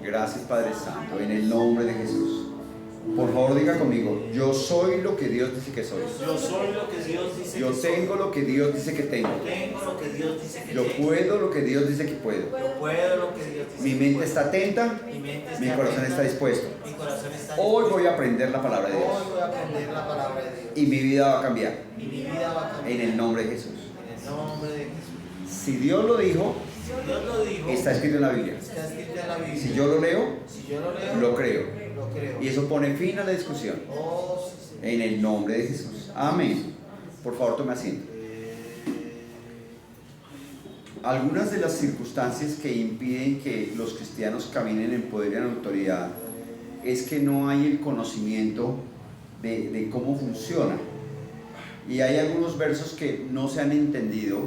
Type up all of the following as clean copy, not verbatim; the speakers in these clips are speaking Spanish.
Gracias, Padre Santo, en el nombre de Jesús. Por favor, diga conmigo: yo soy lo que Dios dice que soy. Yo soy lo que Dios dice Yo que soy. tengo lo que Dios dice que tengo. Tengo lo que Dios dice que Yo tengo. puedo lo que Dios dice que puedo. Yo puedo lo que Dios dice Mi que mente puedo. está atenta, Mi mente está mi corazón atenta, está dispuesto. Mi corazón está Hoy dispuesto. voy a aprender la palabra de Hoy Dios voy a aprender la palabra de Dios. y mi vida va a cambiar Y mi vida va a cambiar. en el nombre de Jesús. En el nombre de Jesús. Si Dios lo dijo, Si Dios lo dijo, está escrito en la Biblia. está escrito en la Biblia. Si yo lo leo, Si yo lo leo, lo creo. lo creo. Y eso pone fin a la discusión Oh, sí, Señor. en el nombre de Jesús. Amén. Por favor, tome asiento. Algunas de las circunstancias que impiden que los cristianos caminen en poder y en autoridad es que no hay el conocimiento de cómo funciona. Y hay algunos versos que no se han entendido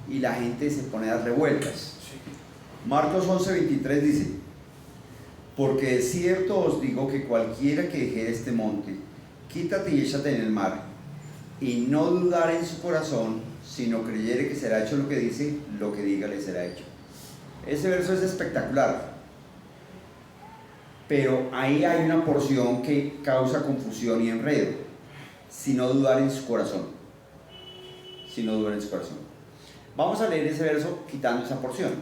y la gente se pone a dar revueltas. Marcos 11:23 dice: porque de cierto os digo que cualquiera que dejere este monte, quítate y échate en el mar, y no dudare en su corazón, sino creyere que será hecho lo que dice, lo que diga le será hecho. Ese verso es espectacular, pero ahí hay una porción que causa confusión y enredo. Si no dudar en su corazón. Si no dudar en su corazón. Vamos a leer ese verso quitando esa porción.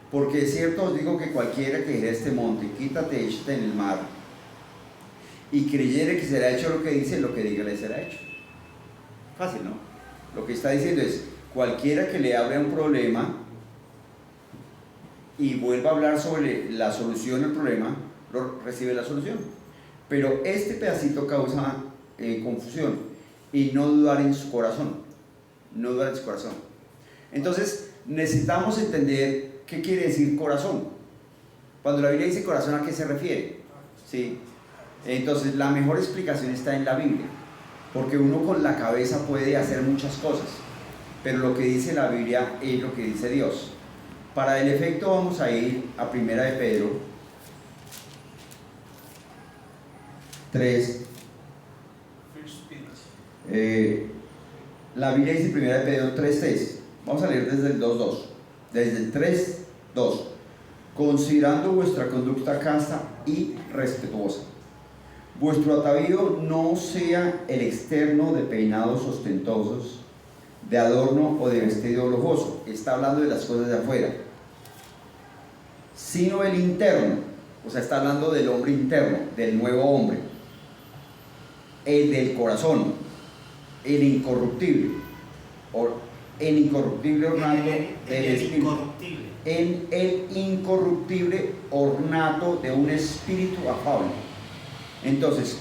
Porque es cierto os digo que cualquiera que dejere este monte, quítate, échate en el mar, y creyere que será hecho lo que dice, lo que diga le será hecho. Fácil, ¿no? Lo que está diciendo es: cualquiera que le abra un problema y vuelva a hablar sobre la solución al problema, recibe la solución. Pero este pedacito causa confusión, y no dudar en su corazón. No dudar en su corazón. Entonces, necesitamos entender qué quiere decir corazón. Cuando la Biblia dice corazón, ¿a qué se refiere? ¿Sí? Entonces, la mejor explicación está en la Biblia, porque uno con la cabeza puede hacer muchas cosas, pero lo que dice la Biblia es lo que dice Dios. Para el efecto vamos a ir a Primera de Pedro 3. La Biblia dice Primera de Pedro 3:3. Vamos a leer desde el 2:2. Desde el 3:2. Considerando vuestra conducta casta y respetuosa. Vuestro atavío no sea el externo de peinados ostentosos, de adorno o de vestido lujoso. Está hablando de las cosas de afuera. Sino el interno. O sea, está hablando del hombre interno, del nuevo hombre. El del corazón. El incorruptible. El incorruptible ornato del espíritu. En el incorruptible ornato de un espíritu afable. Entonces,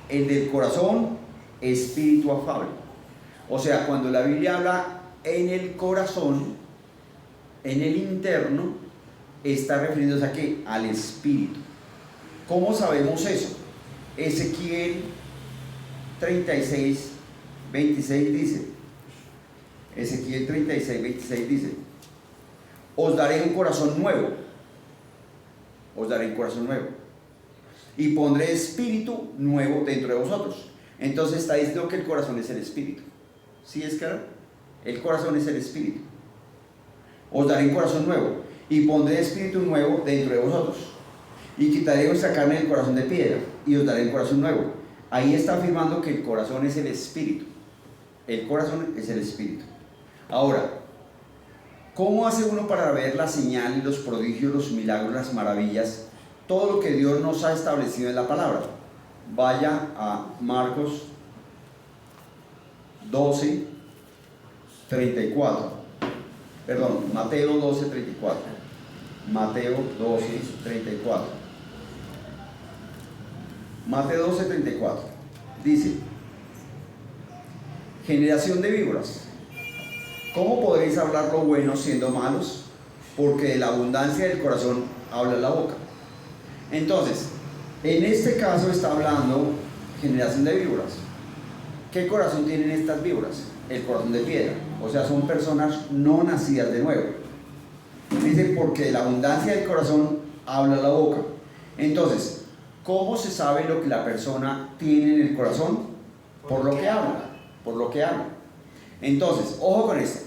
el del corazón, espíritu afable. O sea, cuando la Biblia habla en el corazón, en el interno, está refiriéndose a ¿qué? Al espíritu. ¿Cómo sabemos eso? Ezequiel 36:26 dice: Ezequiel 36:26 dice: os daré un corazón nuevo. Os daré un corazón nuevo. Y pondré espíritu nuevo dentro de vosotros. Entonces está diciendo que el corazón es el espíritu. ¿Sí es claro? El corazón es el espíritu. Os daré un corazón nuevo. Y pondré espíritu nuevo dentro de vosotros. Y quitaré vuestra carne del corazón de piedra. Y os daré un corazón nuevo. Ahí está afirmando que el corazón es el espíritu. El corazón es el espíritu. Ahora, ¿cómo hace uno para ver la señal, los prodigios, los milagros, las maravillas? Todo lo que Dios nos ha establecido en la palabra. Vaya a Marcos 12:34. Perdón, Mateo 12:34. Mateo 12:34. Mateo 12:34. Dice: generación de víboras, ¿cómo podréis hablar lo bueno siendo malos? Porque de la abundancia del corazón habla la boca. Entonces, en este caso está hablando generación de víboras. ¿Qué corazón tienen estas víboras? El corazón de piedra. O sea, son personas no nacidas de nuevo. Dice: porque de la abundancia del corazón habla la boca. Entonces, ¿cómo se sabe lo que la persona tiene en el corazón? Por lo que habla. Por lo que habla. Entonces, ojo con esto.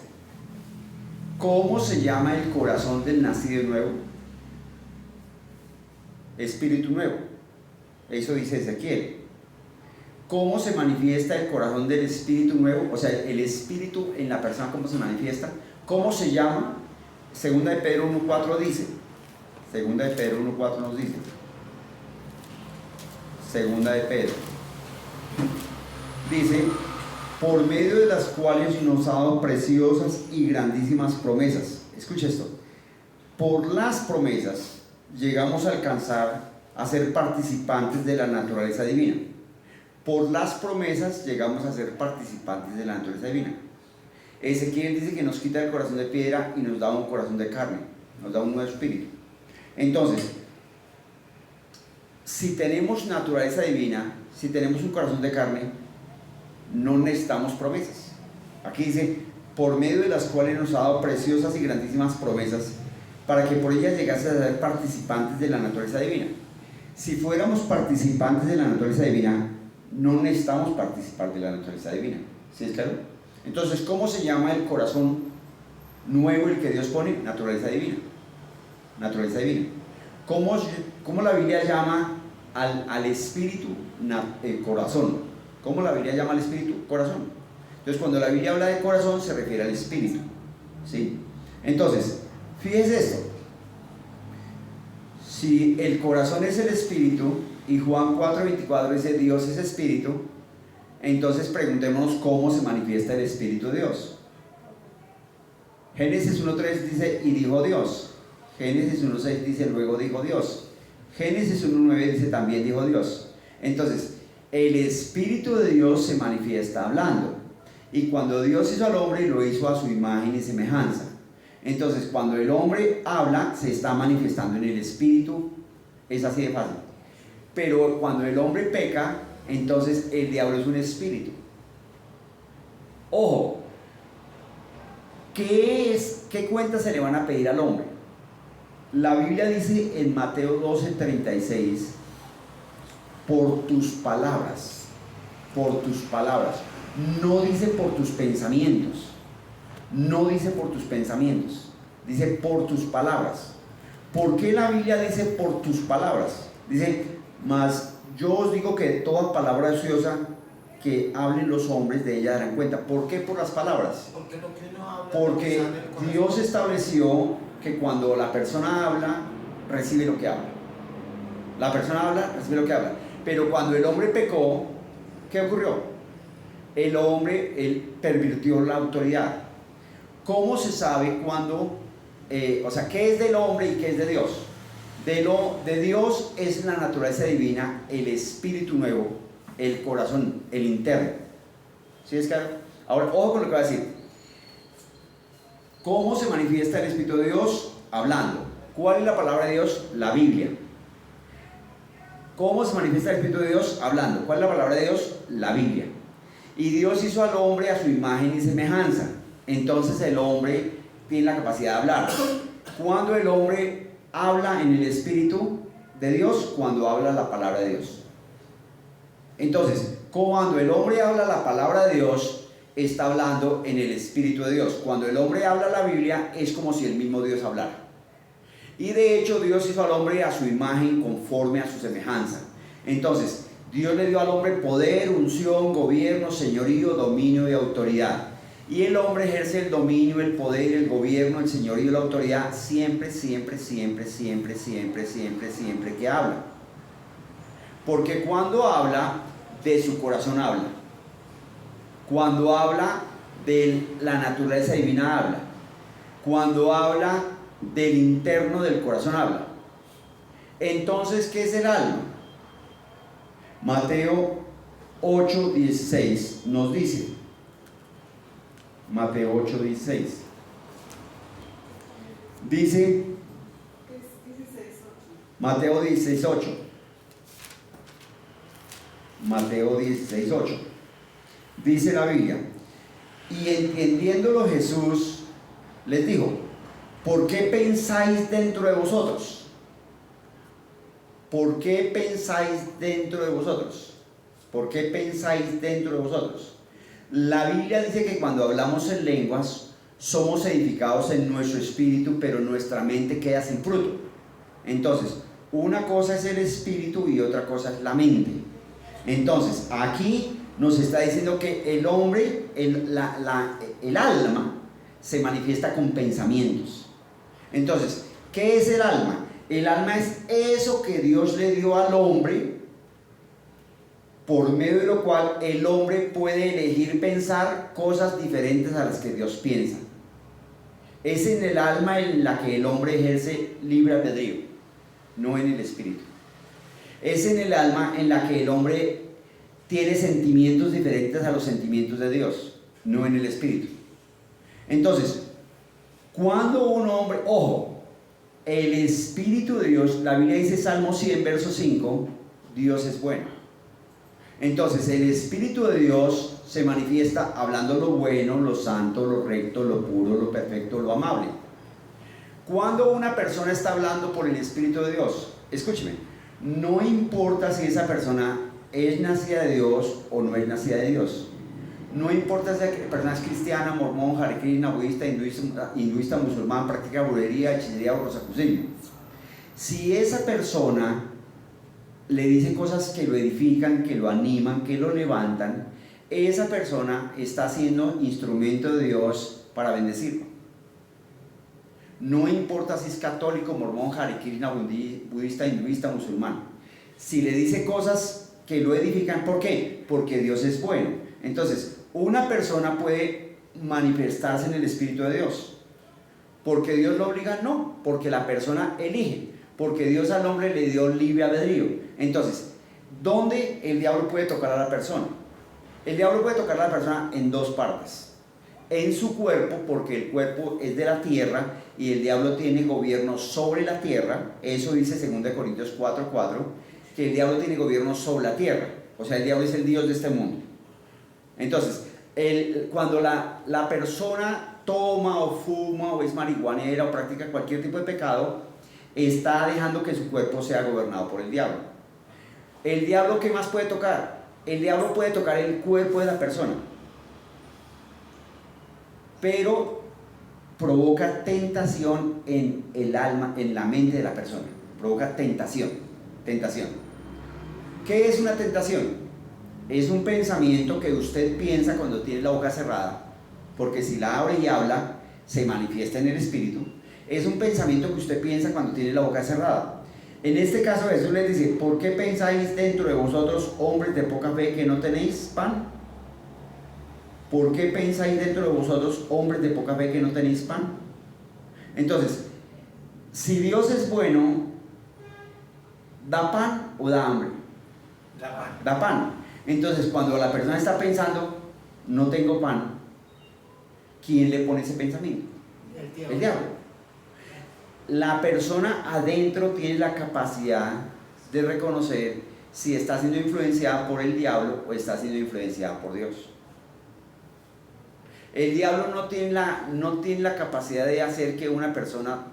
¿Cómo se llama el corazón del nacido de nuevo? espíritu nuevo. Eso dice Ezequiel. ¿Cómo se manifiesta el corazón del espíritu nuevo? O sea, el espíritu en la persona, ¿cómo se manifiesta? ¿Cómo se llama? Segunda de Pedro 1.4 dice. Segunda de Pedro 1.4 nos dice. Segunda de Pedro. Dice, por medio de las cuales nos ha dado preciosas y grandísimas promesas. Escucha esto. Por las promesas llegamos a alcanzar a ser participantes de la naturaleza divina. Por las promesas llegamos a ser participantes de la naturaleza divina. Ezequiel dice que nos quita el corazón de piedra y nos da un corazón de carne, nos da un nuevo espíritu. Entonces, si tenemos naturaleza divina, si tenemos un corazón de carne, no necesitamos promesas. Aquí dice, por medio de las cuales nos ha dado preciosas y grandísimas promesas, para que por ellas llegase a ser participantes de la naturaleza divina. Si fuéramos participantes de la naturaleza divina, no necesitamos participar de la naturaleza divina. ¿Sí es claro? Entonces, ¿cómo se llama el corazón nuevo el que Dios pone? Naturaleza divina. Naturaleza divina. ¿Cómo la Biblia llama al espíritu corazón? ¿Cómo la Biblia llama al espíritu? Corazón. Entonces, cuando la Biblia habla de corazón, se refiere al espíritu. ¿Sí? Entonces, fíjese esto. Si el corazón es el espíritu, y Juan 4:24 dice Dios es espíritu, entonces preguntémonos cómo se manifiesta el espíritu de Dios. Génesis 1:3 dice y dijo Dios. Génesis 1:6 dice luego dijo Dios. Génesis 1:9 dice también dijo Dios. Entonces, el espíritu de Dios se manifiesta hablando. Y cuando Dios hizo al hombre, lo hizo a su imagen y semejanza. Entonces, cuando el hombre habla, se está manifestando en el espíritu. Es así de fácil. Pero cuando el hombre peca, entonces el diablo es un espíritu. Ojo, ¿qué cuentas se le van a pedir al hombre? La Biblia dice en Mateo 12:36, por tus palabras, no dice por tus pensamientos, no dice por tus pensamientos, dice por tus palabras. ¿Por qué la Biblia dice por tus palabras? Dice, mas yo os digo que toda palabra ociosa que hablen los hombres de ella darán cuenta. ¿Por qué por las palabras? Porque Dios estableció que cuando la persona habla, recibe lo que habla. La persona habla, recibe lo que habla. Pero cuando el hombre pecó, ¿qué ocurrió? Él pervirtió la autoridad. ¿Cómo se sabe cuándo? ¿Qué es del hombre y qué es de Dios? De Dios es la naturaleza divina, el espíritu nuevo, el corazón, el interno. ¿Sí es claro? Ahora, ojo con lo que va a decir. ¿Cómo se manifiesta el espíritu de Dios? Hablando. ¿Cuál es la palabra de Dios? La Biblia. ¿Cómo se manifiesta el espíritu de Dios? Hablando. ¿Cuál es la palabra de Dios? La Biblia. Y Dios hizo al hombre a su imagen y semejanza. Entonces el hombre tiene la capacidad de hablar. Cuando el hombre habla en el espíritu de Dios, cuando habla la palabra de Dios. Entonces, cuando el hombre habla la palabra de Dios, está hablando en el espíritu de Dios. Cuando el hombre habla la Biblia, es como si el mismo Dios hablara. Y de hecho, Dios hizo al hombre a su imagen, conforme a su semejanza. Entonces, Dios le dio al hombre poder, unción, gobierno, señorío, dominio y autoridad. Y el hombre ejerce el dominio, el poder, el gobierno, el señorío y la autoridad siempre que habla. Porque cuando habla, de su corazón habla. Cuando habla, de la naturaleza divina habla. Cuando habla, del interno del corazón habla. Entonces, ¿qué es el alma? Mateo 8:16 nos dice. Mateo 8:16 dice, Mateo 16:8, Mateo 16:8 dice la Biblia, y entendiéndolo Jesús les dijo, ¿por qué pensáis dentro de vosotros? ¿Por qué pensáis dentro de vosotros? ¿Por qué pensáis dentro de vosotros? La Biblia dice que cuando hablamos en lenguas somos edificados en nuestro espíritu, pero nuestra mente queda sin fruto. Entonces, una cosa es el espíritu y otra cosa es la mente. Entonces, aquí nos está diciendo que el hombre, el alma, se manifiesta con pensamientos. Entonces, ¿qué es el alma? El alma es eso que Dios le dio al hombre, por medio de lo cual el hombre puede elegir pensar cosas diferentes a las que Dios piensa. Es en el alma en la que el hombre ejerce libre albedrío, no en el espíritu. Es en el alma en la que el hombre tiene sentimientos diferentes a los sentimientos de Dios, no en el espíritu. Entonces, cuando un hombre, ojo, el espíritu de Dios, la Biblia dice Salmo 100, verso 5, Dios es bueno. Entonces, el espíritu de Dios se manifiesta hablando lo bueno, lo santo, lo recto, lo puro, lo perfecto, lo amable. Cuando una persona está hablando por el espíritu de Dios, escúcheme, no importa si esa persona es nacida de Dios o no es nacida de Dios. No importa si la persona es cristiana, mormón, hare krishna, budista, hinduista, musulmán, practica brujería, hechicería o rosacruceño. Si esa persona le dice cosas que lo edifican, que lo animan, que lo levantan, esa persona está siendo instrumento de Dios para bendecirlo. No importa si es católico, mormón, hare krishna, budista, hinduista, musulmán. Si le dice cosas que lo edifican, ¿por qué? Porque Dios es bueno. Entonces, una persona puede manifestarse en el Espíritu de Dios. ¿Porque Dios lo obliga? No, porque la persona elige. Porque Dios al hombre le dio libre albedrío. Entonces, ¿dónde el diablo puede tocar a la persona? El diablo puede tocar a la persona en dos partes. En su cuerpo, porque el cuerpo es de la tierra y el diablo tiene gobierno sobre la tierra. Eso dice 2 Corintios 4:4, que el diablo tiene gobierno sobre la tierra. O sea, el diablo es el Dios de este mundo. Entonces, cuando la persona toma o fuma o es marihuanera o practica cualquier tipo de pecado, está dejando que su cuerpo sea gobernado por el diablo. ¿El diablo qué más puede tocar? El diablo puede tocar el cuerpo de la persona, pero provoca tentación en el alma, en la mente de la persona. Provoca tentación. ¿Qué es una tentación? Es un pensamiento que usted piensa cuando tiene la boca cerrada, porque si la abre y habla, se manifiesta en el espíritu. Es un pensamiento que usted piensa cuando tiene la boca cerrada. En este caso Jesús les dice: ¿por qué pensáis dentro de vosotros, hombres de poca fe, que no tenéis pan? ¿Por qué pensáis dentro de vosotros, hombres de poca fe, que no tenéis pan? Entonces, si Dios es bueno, ¿da pan o da hambre? Da pan. Entonces, cuando la persona está pensando, no tengo pan, ¿quién le pone ese pensamiento? El diablo. La persona adentro tiene la capacidad de reconocer si está siendo influenciada por el diablo o está siendo influenciada por Dios. El diablo no tiene la capacidad de hacer que una persona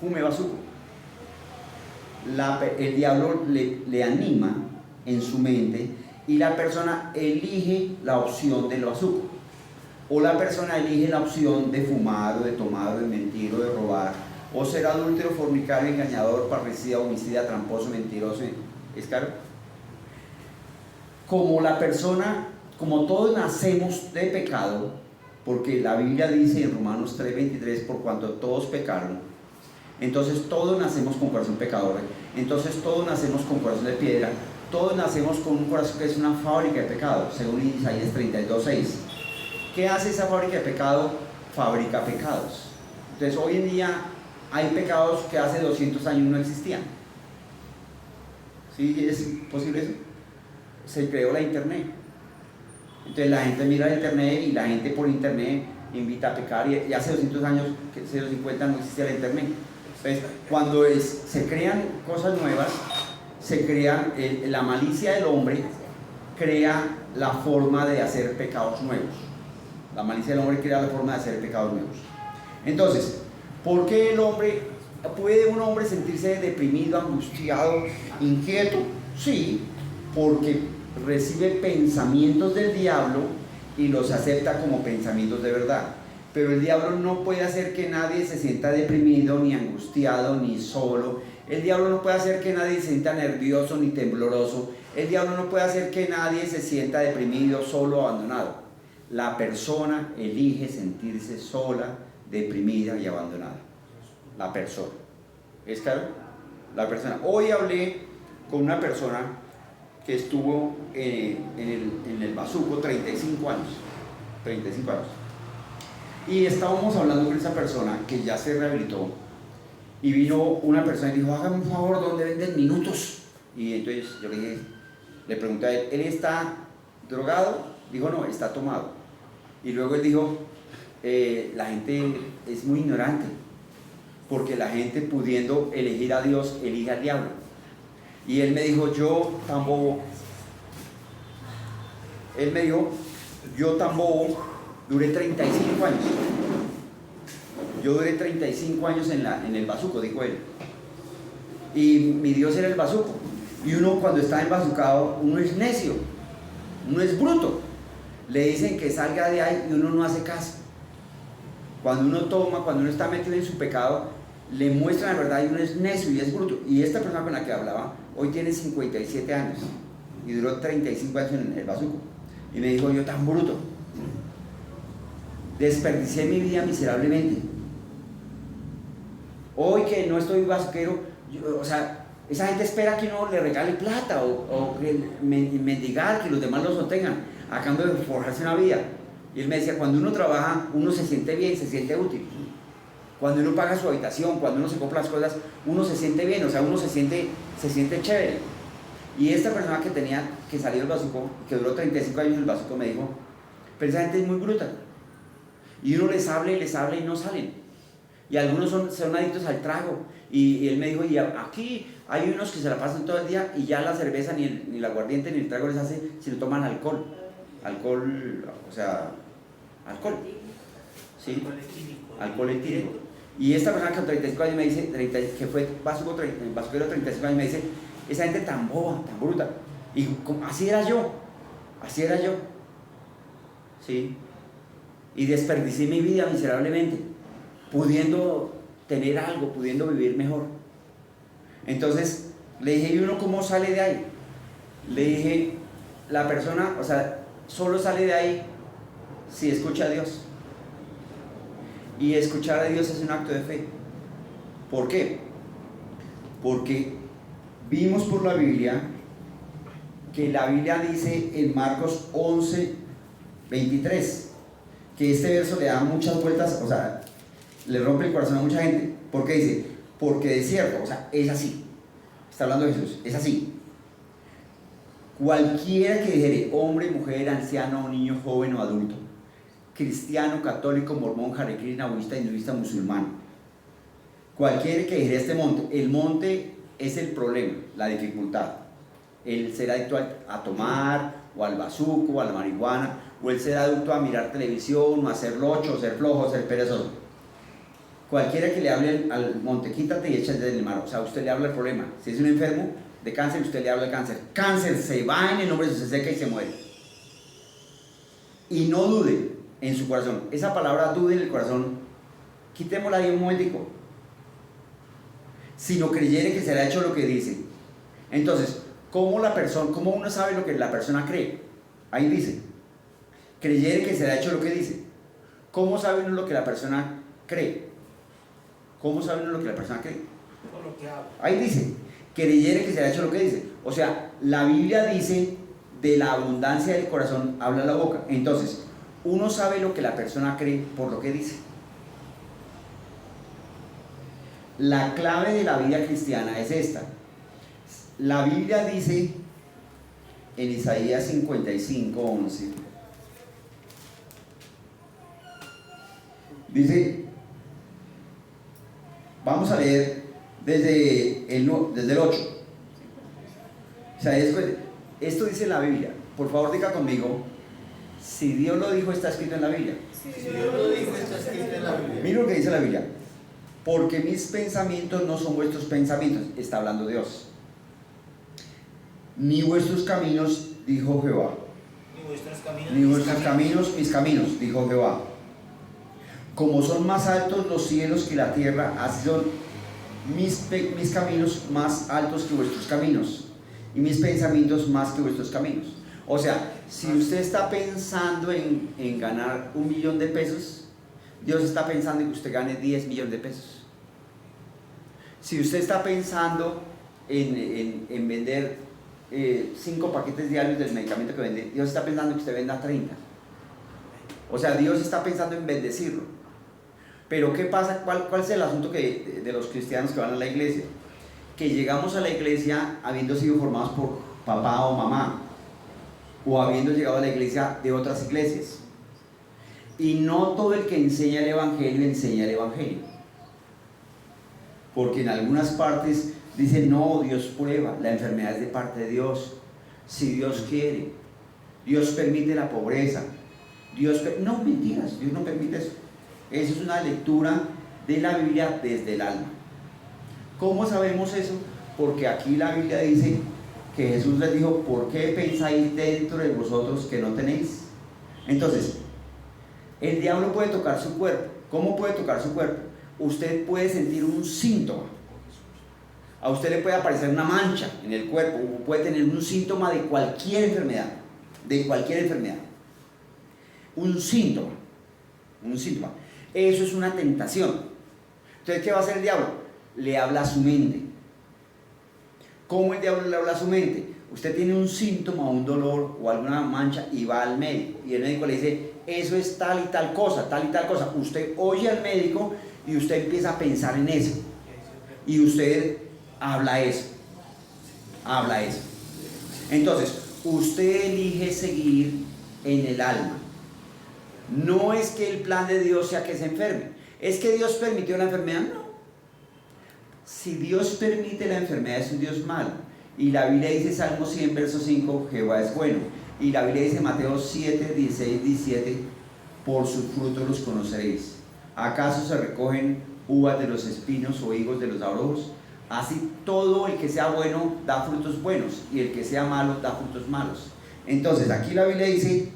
fume bazuco. El diablo le anima en su mente y la persona elige la opción del bazuco. O la persona elige la opción de fumar, o de tomar, o de mentir, o de robar, o ser adúltero, fornicario, engañador, parricida, homicida, tramposo, mentiroso, ¿es claro? Como todos nacemos de pecado, porque la Biblia dice en Romanos 3:23, por cuanto todos pecaron, entonces todos nacemos con corazón pecador, entonces todos nacemos con corazón de piedra, todos nacemos con un corazón que es una fábrica de pecado, según Isaías 32:6. ¿Qué hace esa fábrica de pecado? Fabrica pecados. Entonces hoy en día hay pecados que hace 200 años no existían. ¿Sí? ¿Es posible eso? Se creó la internet. Entonces la gente mira la internet y la gente por internet invita a pecar, y hace 200 años, hace 50 no existía la internet. Entonces cuando se crean cosas nuevas, se crean, la malicia del hombre crea la forma de hacer pecados nuevos. La malicia del hombre crea la forma de hacer pecados nuevos. Entonces, ¿por qué puede un hombre sentirse deprimido, angustiado, inquieto? Sí, porque recibe pensamientos del diablo y los acepta como pensamientos de verdad. Pero el diablo no puede hacer que nadie se sienta deprimido, ni angustiado, ni solo. El diablo no puede hacer que nadie se sienta nervioso ni tembloroso. El diablo no puede hacer que nadie se sienta deprimido, solo, abandonado. La persona elige sentirse sola, deprimida y abandonada. La persona. ¿Es claro? La persona. Hoy hablé con una persona que estuvo en el Bazuco 35 años. 35 años. Y estábamos hablando con esa persona que ya se rehabilitó. Y vino una persona y dijo, hágame un favor, ¿dónde venden minutos? Y entonces yo le pregunté a él, ¿él está drogado? Dijo, no, está tomado. Y luego él dijo, la gente es muy ignorante, porque la gente pudiendo elegir a Dios, elige al diablo. Y él me dijo, yo tan bobo, duré 35 años. Yo duré 35 años en el Bazuco, dijo él. Y mi Dios era el Bazuco. Y uno cuando está embazucado, uno es necio, uno es bruto. Le dicen que salga de ahí y uno no hace caso. Cuando uno toma, cuando uno está metido en su pecado, le muestran la verdad y uno es necio y es bruto. Y esta persona con la que hablaba, hoy tiene 57 años y duró 35 años en el Bazuco. Y me dijo, yo tan bruto, desperdicié mi vida miserablemente. Hoy que no estoy bazuquero, o sea, esa gente espera que uno le regale plata o que mendigar, que los demás lo sostengan a cambio de forjarse una vida. Y él me decía, cuando uno trabaja, uno se siente bien, se siente útil. Cuando uno paga su habitación, cuando uno se compra las cosas, uno se siente bien, o sea, uno se siente chévere. Y esta persona que salió del Bazuco, que duró 35 años en el Bazuco, me dijo, pero esa gente es muy bruta. Y uno les habla y no salen. Y algunos son adictos al trago. Y él me dijo, y aquí hay unos que se la pasan todo el día y ya la cerveza, ni la aguardiente, ni el trago les hace, sino toman alcohol. Alcohol, o sea, alcohol. ¿Sí? Alcohol etílico. Y esta persona que con 35 años me dice, que fue Bazuquero 35 años, me dice, esa gente tan boba, tan bruta. Y así era yo. ¿Sí? Y desperdicié mi vida miserablemente, pudiendo tener algo, pudiendo vivir mejor. Entonces le dije, ¿y uno cómo sale de ahí? Le dije, la persona, o sea, solo sale de ahí si escucha a Dios. Y escuchar a Dios es un acto de fe. ¿Por qué? Porque vimos por la Biblia que la Biblia dice en Marcos 11:23 que este verso le da muchas vueltas, o sea, le rompe el corazón a mucha gente. ¿Por qué dice? Porque de cierto, o sea, es así. Está hablando de Jesús, es así. Cualquiera que dijere, hombre, mujer, anciano, niño, joven o adulto, cristiano, católico, mormón, Hare Krishna, budista, hinduista, musulmán, cualquiera que dijere este monte, el monte es el problema, la dificultad. El ser adicto a tomar, o al bazuco, o a la marihuana, o el ser adicto a mirar televisión, o a ser locho, o ser flojo, o ser perezoso. Cualquiera que le hable al monte, quítate y échate del mar, o sea, usted le habla el problema. Si es un enfermo de cáncer, usted le habla de cáncer. Cáncer se va en el nombre de Jesús, se seca y se muere. Y no dude en su corazón. Esa palabra dude en el corazón, quitémosla ahí un momentico. Si no creyere que será hecho lo que dice. Entonces, ¿cómo uno sabe lo que la persona cree? Ahí dice, creyere que será hecho lo que dice. ¿Cómo sabe uno lo que la persona cree? ¿Cómo sabe uno lo que la persona cree? Por lo que habla. Ahí dice, creyere que será hecho lo que dice. O sea, la Biblia dice, de la abundancia del corazón habla la boca. Entonces, uno sabe lo que la persona cree por lo que dice. La clave de la vida cristiana es esta. La Biblia dice en Isaías 55:11, dice, vamos a leer desde el 8. O sea, esto dice la Biblia. Por favor, diga conmigo, si Dios lo dijo, está escrito en la Biblia. Si Dios lo dijo, está escrito en la Biblia. Mira lo que dice la Biblia. Porque mis pensamientos no son vuestros pensamientos, está hablando Dios. Ni vuestros caminos, dijo Jehová. Ni vuestros caminos, Ni vuestros caminos, mis caminos, dijo Jehová. Como son más altos los cielos que la tierra, así son mis caminos más altos que vuestros caminos, y mis pensamientos más que vuestros caminos. O sea, si usted está pensando en ganar 1 millón de pesos, Dios está pensando en que usted gane 10 millones de pesos. Si usted está pensando en vender 5 paquetes diarios del medicamento que vende, Dios está pensando en que usted venda 30. O sea, Dios está pensando en bendecirlo. Pero ¿qué pasa? ¿Cuál es el asunto de los cristianos que van a la iglesia? Que llegamos a la iglesia habiendo sido formados por papá o mamá, o habiendo llegado a la iglesia de otras iglesias. Y no todo el que enseña el Evangelio. Porque en algunas partes dicen, no, Dios prueba, la enfermedad es de parte de Dios. Si Dios quiere, Dios permite la pobreza. No, mentiras, Dios no permite eso. Eso es una lectura de la Biblia desde el alma. ¿Cómo sabemos eso? Porque aquí la Biblia dice que Jesús les dijo, ¿por qué pensáis dentro de vosotros que no tenéis? Entonces, el diablo puede tocar su cuerpo. ¿Cómo puede tocar su cuerpo? Usted puede sentir un síntoma. A usted le puede aparecer una mancha en el cuerpo, o puede tener un síntoma de cualquier enfermedad. Un síntoma. Eso es una tentación. Entonces, ¿qué va a hacer el diablo? Le habla a su mente. ¿Cómo el diablo le habla a su mente? Usted tiene un síntoma, un dolor o alguna mancha y va al médico. Y el médico le dice, eso es tal y tal cosa. Usted oye al médico y usted empieza a pensar en eso. Y usted habla eso. Entonces, usted elige seguir en el alma. No es que el plan de Dios sea que se enferme. ¿Es que Dios permitió la enfermedad? No. Si Dios permite la enfermedad es un Dios malo. Y la Biblia dice, Salmo 100, verso 5, Jehová es bueno. Y la Biblia dice, Mateo 7, 16, 17, por sus frutos los conoceréis. ¿Acaso se recogen uvas de los espinos o higos de los abrojos? Así todo el que sea bueno da frutos buenos, y el que sea malo da frutos malos. Entonces, aquí la Biblia dice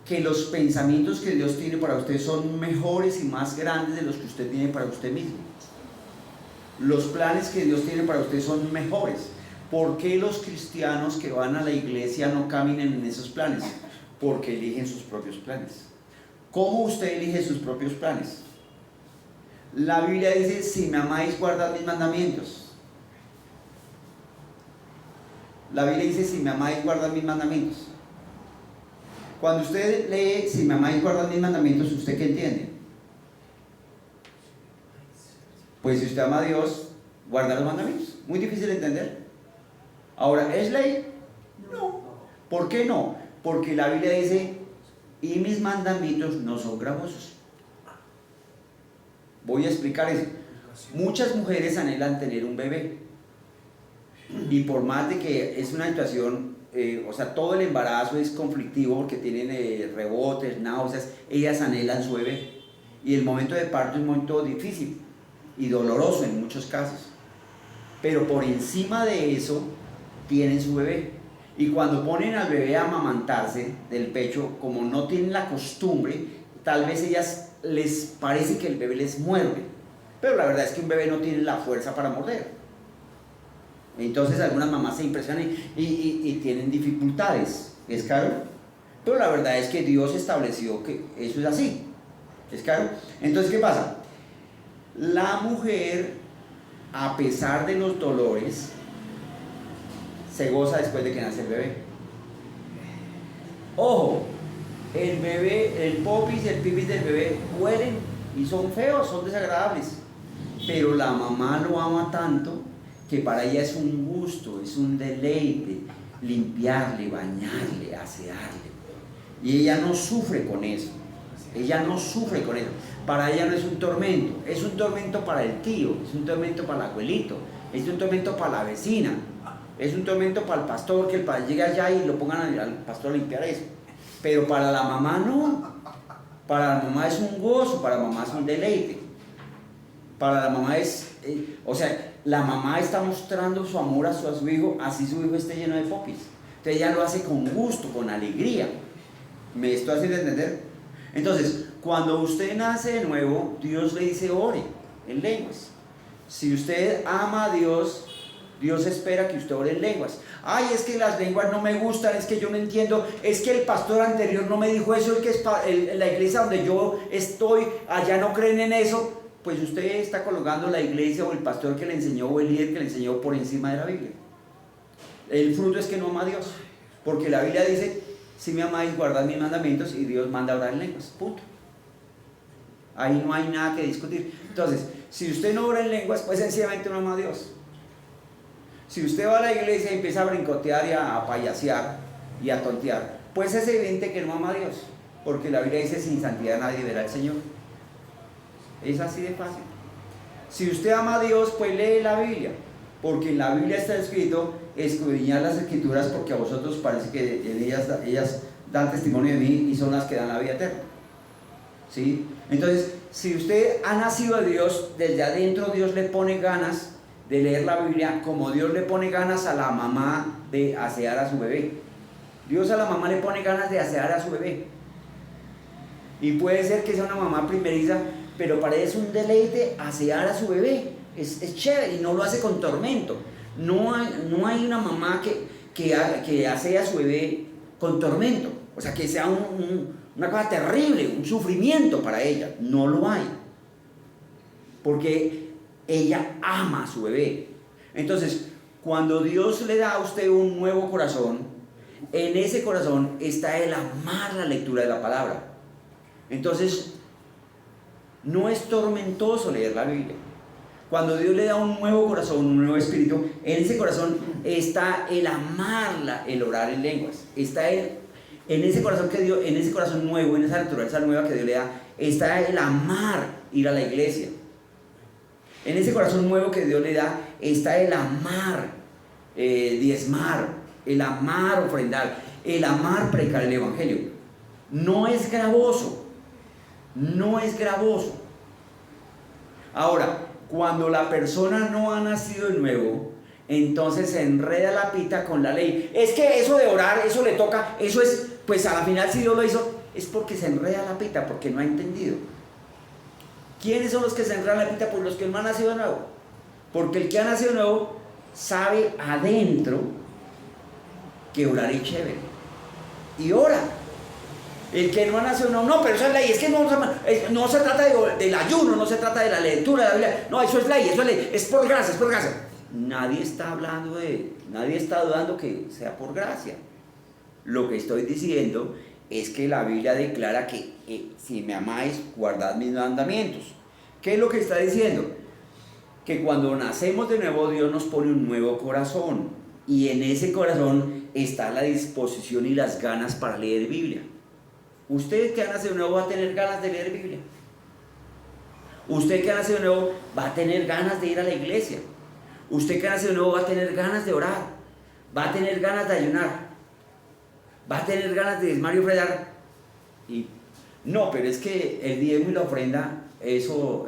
que los pensamientos que Dios tiene para usted son mejores y más grandes de los que usted tiene para usted mismo. Los planes que Dios tiene para usted son mejores. ¿Por qué los cristianos que van a la iglesia no caminan en esos planes? Porque eligen sus propios planes. ¿Cómo usted elige sus propios planes? La Biblia dice, si me amáis, guardad mis mandamientos. La Biblia dice, si me amáis, guardad mis mandamientos. Cuando usted lee, si me amáis, guardad mis mandamientos, ¿usted qué entiende? Pues si usted ama a Dios, guarda los mandamientos. Muy difícil de entender. Ahora, ¿es ley? No. ¿Por qué no? Porque la Biblia dice, y mis mandamientos no son gravosos. Voy a explicar eso. Muchas mujeres anhelan tener un bebé. Y por más de que es una situación, todo el embarazo es conflictivo porque tienen rebotes, náuseas, ellas anhelan su bebé. Y el momento de parto es un momento difícil y doloroso en muchos casos. Pero por encima de eso, tienen su bebé. Y cuando ponen al bebé a amamantarse del pecho, como no tienen la costumbre, tal vez ellas les parece que el bebé les muerde. Pero la verdad es que un bebé no tiene la fuerza para morder. Entonces algunas mamás se impresionan y tienen dificultades. ¿Es claro? Pero la verdad es que Dios estableció que eso es así. ¿Es claro? Entonces, ¿qué pasa? La mujer, a pesar de los dolores, se goza después de que nace el bebé. Ojo, el bebé, el popis y el pipis del bebé huelen y son feos, son desagradables. Pero la mamá lo ama tanto que para ella es un gusto, es un deleite limpiarle, bañarle, asearle. Y ella no sufre con eso. Para ella no es un tormento para el tío, es un tormento para el abuelito, es un tormento para la vecina, es un tormento para el pastor, que el padre llegue allá y lo pongan al pastor a limpiar eso. Pero para la mamá no. Para la mamá es un gozo, para la mamá es un deleite. Para la mamá es, la mamá está mostrando su amor a su hijo, así su hijo esté lleno de popis. Entonces ella lo hace con gusto, con alegría. ¿Me estoy haciendo entender? Entonces, cuando usted nace de nuevo, Dios le dice ore en lenguas. Si usted ama a Dios, Dios espera que usted ore en lenguas. Ay, es que las lenguas no me gustan, es que yo no entiendo, es que el pastor anterior no me dijo eso, la iglesia donde yo estoy, allá no creen en eso. Pues usted está colocando la iglesia o el pastor que le enseñó o el líder que le enseñó por encima de la Biblia. El fruto es que no ama a Dios, porque la Biblia dice, si me amáis, guardad mis mandamientos, y Dios manda a orar en lenguas, punto. Ahí no hay nada que discutir. Entonces, si usted no ora en lenguas, pues sencillamente no ama a Dios. Si usted va a la iglesia y empieza a brincotear y a payasear y a tontear, pues es evidente que no ama a Dios, porque la Biblia dice, sin santidad nadie verá al Señor. Es así de fácil. Si usted ama a Dios, pues lee la Biblia, porque en la Biblia está escrito, escudriñad las escrituras, porque a vosotros parece que en ellas dan testimonio de mí y son las que dan la vida eterna. ¿Sí? Entonces, si usted ha nacido de Dios, desde adentro Dios le pone ganas de leer la Biblia, como Dios le pone ganas a la mamá de asear a su bebé. Dios a la mamá le pone ganas de asear a su bebé. Y puede ser que sea una mamá primeriza, pero para ella es un deleite asear a su bebé. Es chévere y no lo hace con tormento. No hay una mamá que asea a su bebé con tormento. O sea, que sea una cosa terrible, un sufrimiento para ella. No lo hay. Porque ella ama a su bebé. Entonces, cuando Dios le da a usted un nuevo corazón, en ese corazón está el amar la lectura de la palabra. Entonces, no es tormentoso leer la Biblia. Cuando Dios le da un nuevo corazón, un nuevo espíritu, en ese corazón está el amarla, el orar en lenguas. Está en ese corazón que Dios, en ese corazón nuevo, en esa naturaleza nueva que Dios le da, está el amar ir a la iglesia. En ese corazón nuevo que Dios le da, está el amar diezmar, el amar ofrendar, el amar predicar el evangelio. No es gravoso, no es gravoso. Ahora, cuando la persona no ha nacido de nuevo, entonces se enreda la pita con la ley. Es que eso de orar, eso le toca, eso es, pues a la final si Dios lo hizo, es porque se enreda la pita, porque no ha entendido. ¿Quiénes son los que se enredan la pita? Pues los que no han nacido de nuevo. Porque el que ha nacido de nuevo sabe adentro que orar es chévere. Y ora. El que no ha nacido de nuevo, no, pero eso es ley. Es que no se trata del ayuno, no se trata de la lectura de la Biblia. No, eso es ley, es por gracia, es por gracia. Nadie está dudando que sea por gracia. Lo que estoy diciendo es que la Biblia declara que si me amáis, guardad mis mandamientos. ¿Qué es lo que está diciendo? Que cuando nacemos de nuevo, Dios nos pone un nuevo corazón. Y en ese corazón está la disposición y las ganas para leer Biblia. Usted que ha nacido de nuevo va a tener ganas de leer Biblia. Usted que ha nacido de nuevo va a tener ganas de ir a la iglesia. Usted que ha nacido de nuevo va a tener ganas de orar. Va a tener ganas de ayunar. Va a tener ganas de diezmar y ofrendar. Y no, pero es que el diezmo y la ofrenda, eso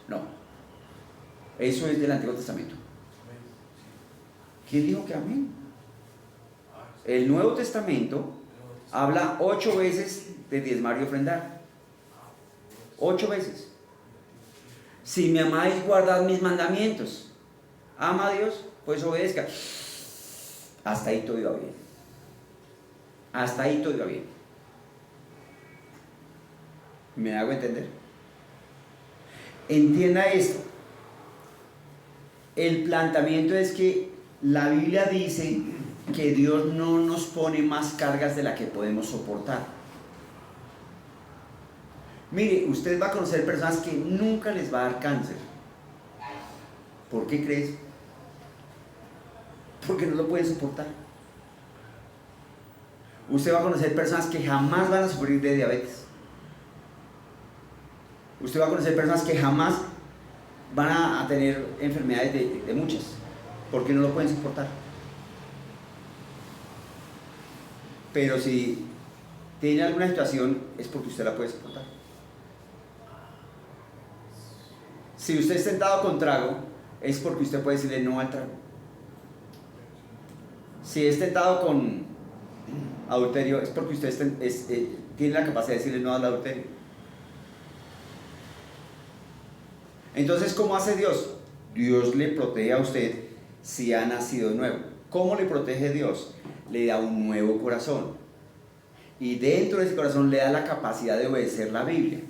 no. Eso es del Antiguo Testamento. ¿Quién dijo que amén? El Nuevo Testamento habla 8 veces de diezmar y ofrendar. 8 veces. Si me amáis, guardad mis mandamientos. Ama a Dios, pues obedezca. Hasta ahí todo iba bien. Hasta ahí todo iba bien. ¿Me hago entender? Entienda esto. El planteamiento es que la Biblia dice que Dios no nos pone más cargas de la que podemos soportar. Mire, usted va a conocer personas que nunca les va a dar cáncer. ¿Por qué crees? Porque no lo pueden soportar. Usted va a conocer personas que jamás van a sufrir de diabetes. Usted va a conocer personas que jamás van a tener enfermedades de muchas, porque no lo pueden soportar. Pero si tiene alguna situación, es porque usted la puede soportar. Si usted es tentado con trago, es porque usted puede decirle no al trago. Si es tentado con adulterio, es porque usted tiene la capacidad de decirle no al adulterio. Entonces, ¿cómo hace Dios? Dios le protege a usted si ha nacido de nuevo. ¿Cómo le protege Dios? Le da un nuevo corazón. Y dentro de ese corazón le da la capacidad de obedecer la Biblia.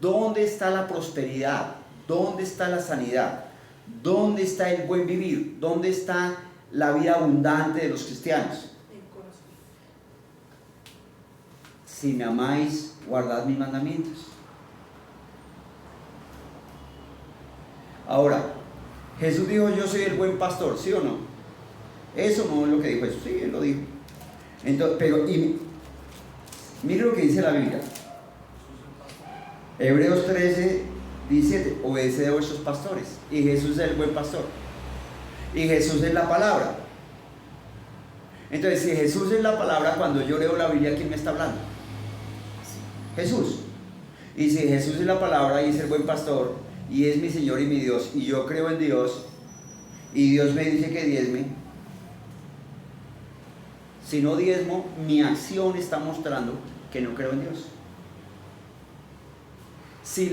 ¿Dónde está la prosperidad? ¿Dónde está la sanidad? ¿Dónde está el buen vivir? ¿Dónde está la vida abundante de los cristianos? Si me amáis, guardad mis mandamientos. Ahora, Jesús dijo, yo soy el buen pastor, ¿sí o no? Eso no es lo que dijo Jesús, sí, él lo dijo. Entonces, pero, mire lo que dice la Biblia. Hebreos 13, 17, obedeced a vuestros pastores. Y Jesús es el buen pastor. Y Jesús es la palabra. Entonces, si Jesús es la palabra, cuando yo leo la Biblia, ¿quién me está hablando? Jesús. Y si Jesús es la palabra y es el buen pastor, y es mi Señor y mi Dios, y yo creo en Dios, y Dios me dice que diezme, si no diezmo, mi acción está mostrando que no creo en Dios. Si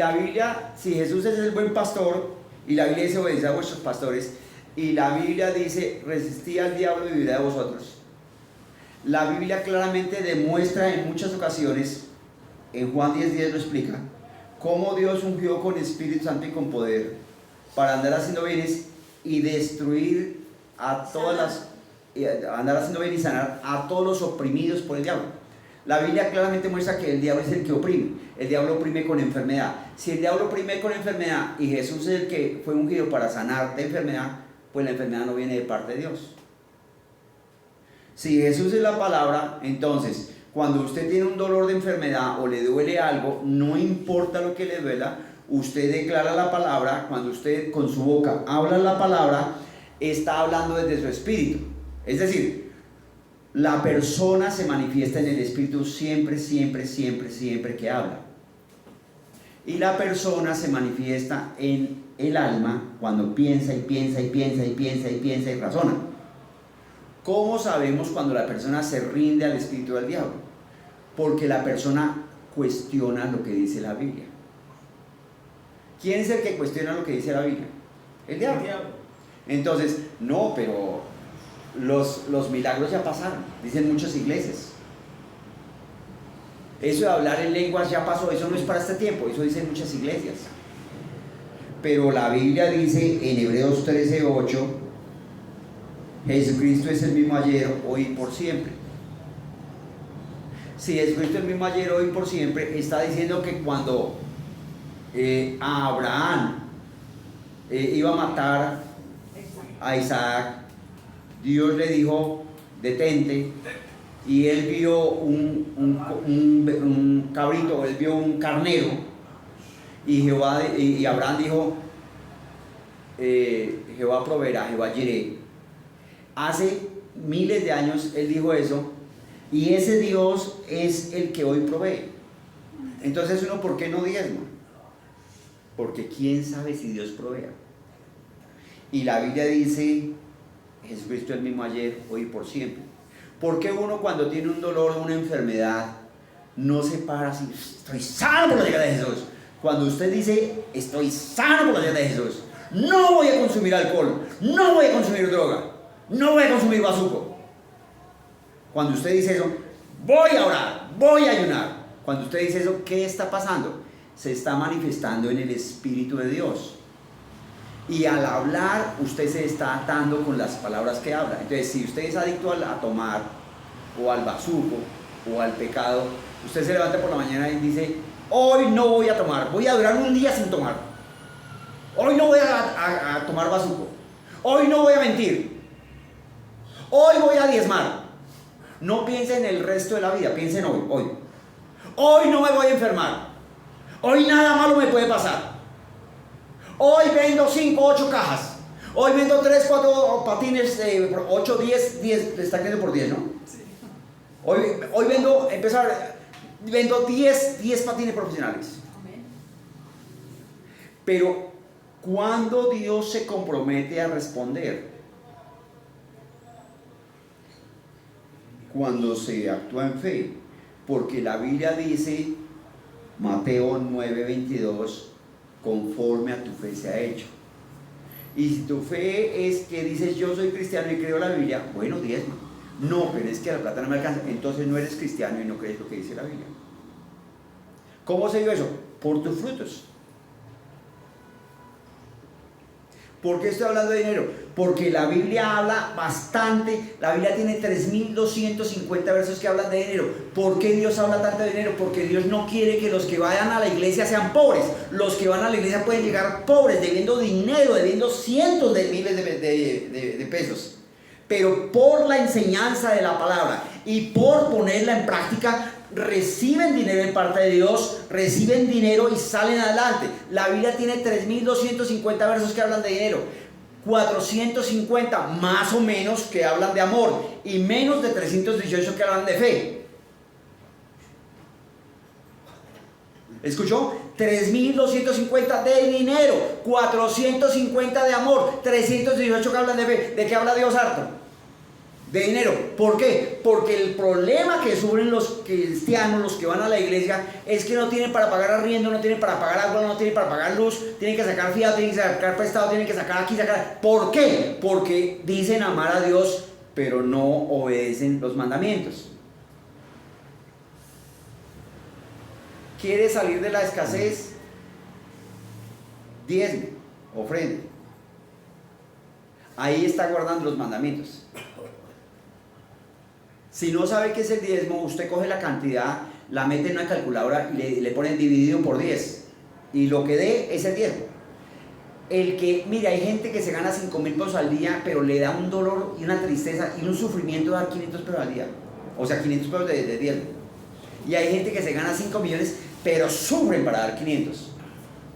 Jesús es el buen pastor, y la Biblia dice obedeced a vuestros pastores, y la Biblia dice resistid al diablo y vivirá de vosotros, la Biblia claramente demuestra en muchas ocasiones, en Juan 10:10 lo explica, cómo Dios ungió con Espíritu Santo y con poder para andar haciendo bienes y destruir andar haciendo bien y sanar a todos los oprimidos por el diablo. La Biblia claramente muestra que el diablo es el que oprime. El diablo oprime con enfermedad. Si el diablo oprime con enfermedad y Jesús es el que fue ungido para sanar de enfermedad, pues la enfermedad no viene de parte de Dios. Si Jesús es la palabra, entonces cuando usted tiene un dolor de enfermedad o le duele algo, no importa lo que le duela, usted declara la palabra. Cuando usted con su boca habla la palabra, está hablando desde su espíritu. Es decir, la persona se manifiesta en el espíritu siempre, siempre, siempre, siempre que habla. Y la persona se manifiesta en el alma cuando piensa y piensa y piensa y piensa y piensa y razona. ¿Cómo sabemos cuando la persona se rinde al espíritu del diablo? Porque la persona cuestiona lo que dice la Biblia. ¿Quién es el que cuestiona lo que dice la Biblia? El diablo. Entonces, no, pero los milagros ya pasaron, dicen muchas iglesias. Eso de hablar en lenguas ya pasó, eso no es para este tiempo, eso dicen muchas iglesias. Pero la Biblia dice en Hebreos 13:8, Jesucristo es el mismo ayer, hoy y por siempre. Si Jesucristo es el mismo ayer, hoy y por siempre, está diciendo que cuando a Abraham iba a matar a Isaac, Dios le dijo, detente, y él vio un cabrito, él vio un carnero, y Abraham dijo, Jehová proveerá, Jehová jiré. Hace miles de años él dijo eso, y ese Dios es el que hoy provee. Entonces uno, ¿por qué no diezma? Porque quién sabe si Dios provea. Y la Biblia dice, Jesucristo es el mismo ayer, hoy y por siempre. ¿Por qué uno cuando tiene un dolor o una enfermedad no se para así, estoy sano por la llegada de Jesús? Cuando usted dice, estoy sano por la llegada de Jesús, no voy a consumir alcohol, no voy a consumir droga, no voy a consumir bazuco. Cuando usted dice eso, voy a orar, voy a ayunar. Cuando usted dice eso, ¿qué está pasando? Se está manifestando en el Espíritu de Dios. Y al hablar, usted se está atando con las palabras que habla. Entonces, si usted es adicto a tomar, o al bazuco, o al pecado, usted se levanta por la mañana y dice, hoy no voy a tomar, voy a durar un día sin tomar. Hoy no voy a tomar bazuco. Hoy no voy a mentir. Hoy voy a diezmar. No piense en el resto de la vida, piense en hoy, hoy. Hoy no me voy a enfermar. Hoy nada malo me puede pasar. Hoy vendo 5, 8 cajas. Hoy vendo 3, 4 patines, 8, 10, le está quedando por 10, ¿no? Sí. Hoy vendo 10 patines profesionales. Amén. Pero, ¿cuándo Dios se compromete a responder? Cuando se actúa en fe. Porque la Biblia dice, Mateo 9:22, conforme a tu fe se ha hecho. Y si tu fe es que dices yo soy cristiano y creo la Biblia, bueno, diezma. No, pero es que la plata no me alcanza, entonces no eres cristiano y no crees lo que dice la Biblia. ¿Cómo se dio eso? Por tus frutos. ¿Por qué estoy hablando de dinero? Porque la Biblia habla bastante, la Biblia tiene 3250 versos que hablan de dinero. ¿Por qué Dios habla tanto de dinero? Porque Dios no quiere que los que vayan a la iglesia sean pobres. Los que van a la iglesia pueden llegar pobres, debiendo dinero, debiendo cientos de miles de pesos. Pero por la enseñanza de la palabra y por ponerla en práctica, reciben dinero en parte de Dios, reciben dinero y salen adelante. La Biblia tiene 3250 versos que hablan de dinero, 450 más o menos que hablan de amor y menos de 318 que hablan de fe. ¿Escuchó? 3250 de dinero, 450 de amor, 318 que hablan de fe. ¿De qué habla Dios harto? De dinero. ¿Por qué? Porque el problema que sufren los cristianos, los que van a la iglesia, es que no tienen para pagar arriendo, no tienen para pagar agua, no tienen para pagar luz, tienen que sacar fiado, tienen que sacar prestado, tienen que sacar aquí, sacar. ¿Por qué? Porque dicen amar a Dios, pero no obedecen los mandamientos. ¿Quiere salir de la escasez? Diezme, ofrende. Ahí está guardando los mandamientos. Si no sabe qué es el diezmo, usted coge la cantidad, la mete en una calculadora y le ponen dividido por 10. Y lo que dé es el diezmo. Mire, hay gente que se gana 5.000 pesos al día, pero le da un dolor y una tristeza y un sufrimiento dar 500 pesos al día. O sea, 500 pesos de diezmo. Y hay gente que se gana 5 millones, pero sufren para dar 500.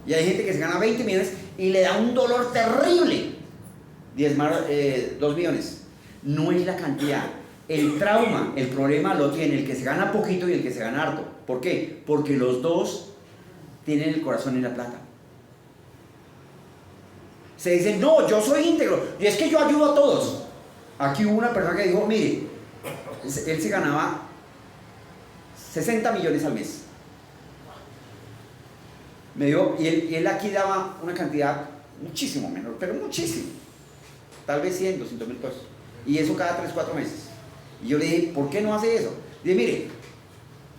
Y hay gente que se gana 20 millones y le da un dolor terrible diezmar 2 millones. No es la cantidad. El trauma, el problema lo tiene el que se gana poquito y el que se gana harto. ¿Por qué? Porque los dos tienen el corazón en la plata. Se dicen, no, yo soy íntegro, y es que yo ayudo a todos. Aquí hubo una persona que dijo, mire, él se ganaba 60 millones al mes. Me dio, y él aquí daba una cantidad muchísimo menor, pero muchísimo. Tal vez 100, 200 mil pesos. Y eso cada 3, 4 meses. Y yo le dije, ¿por qué no hace eso? Dije, mire,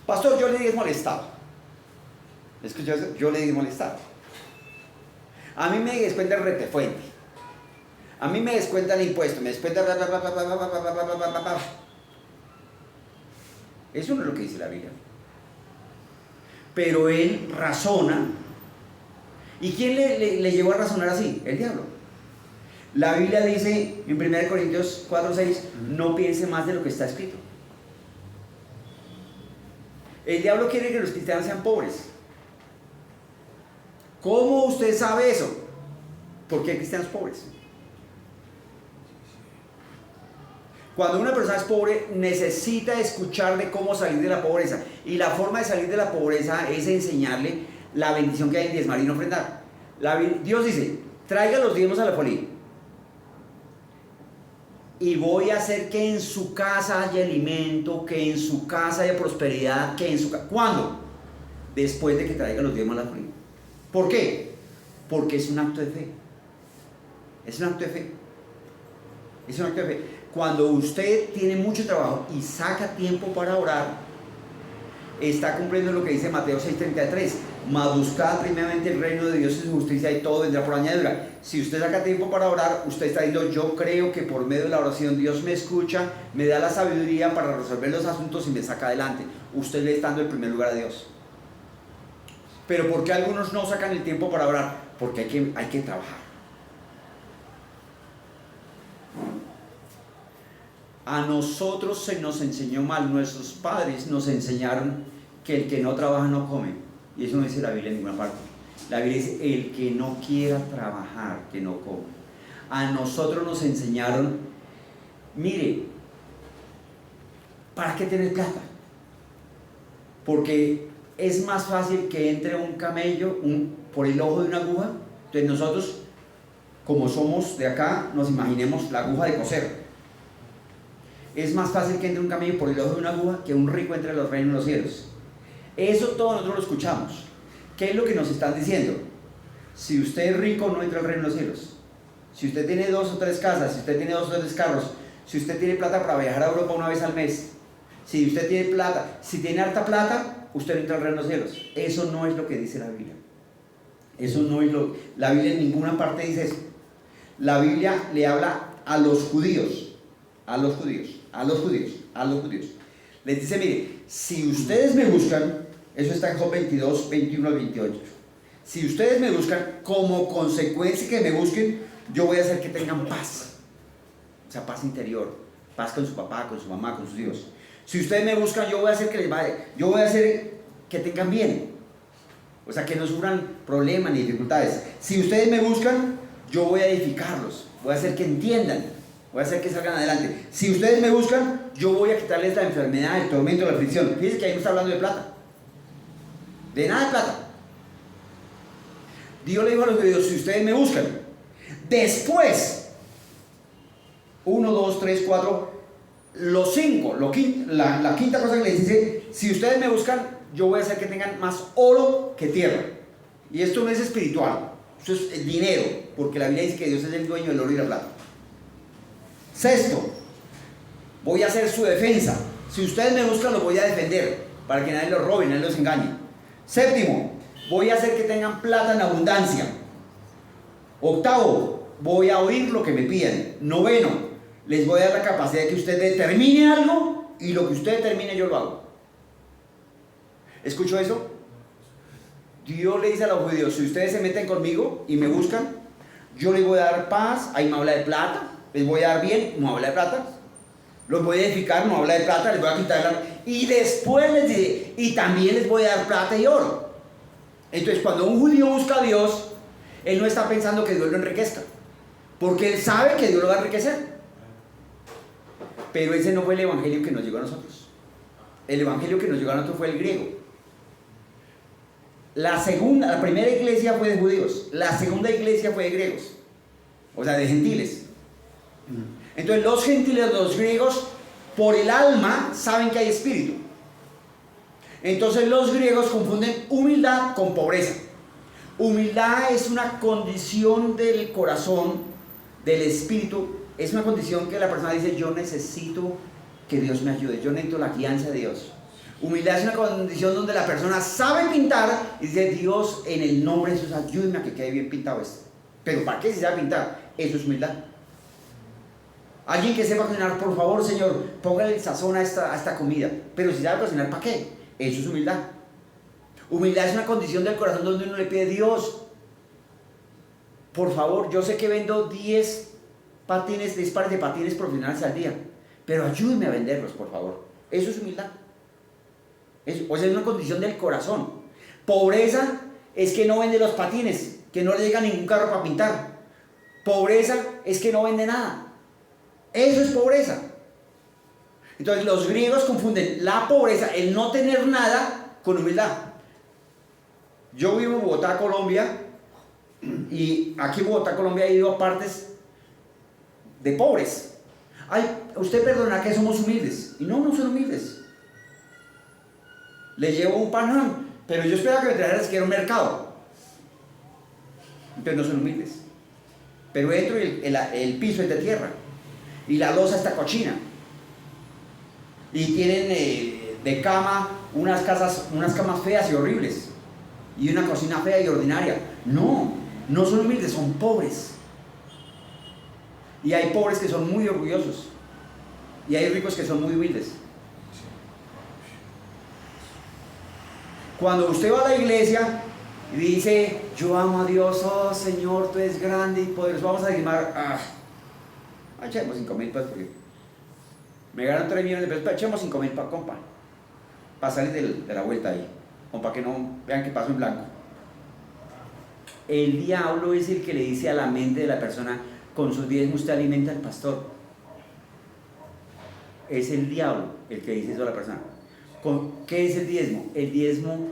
pastor, yo le di molestado. ¿Escuchó eso? Yo le di molestado. A mí me descuenta el retefuente. A mí me descuenta el impuesto, me descuenta... Eso no es lo que dice la Biblia. Pero él razona. ¿Y quién le llevó a razonar así? El diablo. La Biblia dice en 1 Corintios 4:6, no piense más de lo que está escrito. El diablo quiere que los cristianos sean pobres. ¿Cómo usted sabe eso? Porque hay cristianos pobres. Cuando una persona es pobre, necesita escuchar de cómo salir de la pobreza. Y la forma de salir de la pobreza es enseñarle la bendición que hay en diezmar y en ofrendar. Dios dice, traiga los diezmos a la folía. Y voy a hacer que en su casa haya alimento, que en su casa haya prosperidad, que en su casa... ¿Cuándo? Después de que traiga los diezmos a la folía. ¿Por qué? Porque es un acto de fe. Es un acto de fe. Es un acto de fe. Cuando usted tiene mucho trabajo y saca tiempo para orar, está cumpliendo lo que dice Mateo 6:33. Mas buscad primeramente el reino de Dios y su justicia y todo vendrá por añadidura. Si usted saca tiempo para orar, usted está diciendo, yo creo que por medio de la oración Dios me escucha, me da la sabiduría para resolver los asuntos y me saca adelante. Usted le está dando el primer lugar a Dios. Pero ¿por qué algunos no sacan el tiempo para orar? Porque hay que trabajar. A nosotros se nos enseñó mal, nuestros padres nos enseñaron que el que no trabaja no come. Y eso no dice la Biblia en ninguna parte. La Biblia dice, el que no quiera trabajar, que no come. A nosotros nos enseñaron, mire, ¿para qué tener plata? Porque es más fácil que entre un camello por el ojo de una aguja. Entonces nosotros, como somos de acá, nos imaginemos la aguja de coser. Es más fácil que entre un camello por el ojo de una aguja que un rico entre los reinos de los cielos. Eso todo nosotros lo escuchamos. ¿Qué es lo que nos están diciendo? Si usted es rico, no entra al reino de los cielos. Si usted tiene 2 o 3 casas, si usted tiene 2 o 3 carros, si usted tiene plata para viajar a Europa una vez al mes, si usted tiene plata, si tiene harta plata, usted no entra al reino de los cielos. Eso no es lo que dice la Biblia. Eso no es lo... La Biblia en ninguna parte dice eso. La Biblia le habla a los judíos, a los judíos, a los judíos, a los judíos. Les dice, mire, si ustedes me buscan, eso está en Job 22, 21 al 28. Si ustedes me buscan, como consecuencia que me busquen, yo voy a hacer que tengan paz. O sea, paz interior, paz con su papá, con su mamá, con sus hijos. Si ustedes me buscan, yo voy a hacer que les vaya, yo voy a hacer que tengan bien. O sea, que no sufran problemas ni dificultades. Si ustedes me buscan, yo voy a edificarlos, voy a hacer que entiendan, voy a hacer que salgan adelante. Si ustedes me buscan, yo voy a quitarles la enfermedad, el tormento, la aflicción. Fíjense que ahí no está hablando de plata. De nada de plata. Dios le dijo a los judíos, si ustedes me buscan, después, 1, 2, 3, 4, los 5, la quinta cosa que le dice, si ustedes me buscan, yo voy a hacer que tengan más oro que tierra. Y esto no es espiritual, esto es el dinero, porque la Biblia dice que Dios es el dueño del oro y la plata. Sexto, voy a hacer su defensa. Si ustedes me buscan, los voy a defender, para que nadie los robe, nadie los engañe. Séptimo, voy a hacer que tengan plata en abundancia. Octavo, voy a oír lo que me piden. Noveno, les voy a dar la capacidad de que usted determine algo y lo que usted determine yo lo hago. ¿Escuchó eso? Dios le dice a los judíos, si ustedes se meten conmigo y me buscan, yo les voy a dar paz. Ahí me habla de plata, les voy a dar bien, no habla de plata. Los voy a edificar, no habla de plata, les voy a quitar la... Y después les dice, y también les voy a dar plata y oro. Entonces cuando un judío busca a Dios, él no está pensando que Dios lo enriquezca, porque él sabe que Dios lo va a enriquecer. Pero ese no fue el evangelio que nos llegó a nosotros. El evangelio que nos llegó a nosotros fue el griego. La primera iglesia fue de judíos, la segunda iglesia fue de griegos, o sea, de gentiles. Entonces los gentiles, los griegos, por el alma saben que hay espíritu. Entonces los griegos confunden humildad con pobreza. Humildad es una condición del corazón, del espíritu. Es una condición que la persona dice, yo necesito que Dios me ayude, yo necesito la guianza de Dios. Humildad es una condición donde la persona sabe pintar y dice, Dios, en el nombre de Jesús, ayúdame a que quede bien pintado esto. Pero ¿para qué se sabe pintar? Eso es humildad. Alguien que sepa cocinar, por favor, Señor, póngale el sazón a esta comida. Pero si sabe cocinar, ¿para qué? Eso es humildad. Humildad es una condición del corazón donde uno le pide, Dios, por favor, yo sé que vendo 10 pares de patines profesionales al día, pero ayúdeme a venderlos, por favor. Eso es humildad. O sea, es una condición del corazón. Pobreza es que no vende los patines, que no le llega ningún carro para pintar. Pobreza es que no vende nada. Eso es pobreza. Entonces los griegos confunden la pobreza, el no tener nada, con humildad. Yo vivo en Bogotá, Colombia, y aquí en Bogotá, Colombia, he ido a partes de pobres. Ay, usted perdona que somos humildes. Y no, no son humildes. Le llevo un pan, pero yo esperaba que me trajeras que era un mercado. Entonces no son humildes. Pero entro y el piso es de tierra. Y la loza está cochina. Y tienen de cama unas camas feas y horribles. Y una cocina fea y ordinaria. No, no son humildes, son pobres. Y hay pobres que son muy orgullosos. Y hay ricos que son muy humildes. Cuando usted va a la iglesia y dice, yo amo a Dios, oh Señor, tú eres grande y poderoso, vamos a diezmar, echemos 5,000 pesos porque me ganan 3 millones de pesos, pero echemos 5,000 compa, para salir de la vuelta ahí, o para que no vean que paso en blanco. El diablo es el que le dice a la mente de la persona, con sus diezmos usted alimenta al pastor. Es el diablo el que dice eso a la persona. ¿Qué es el diezmo? El diezmo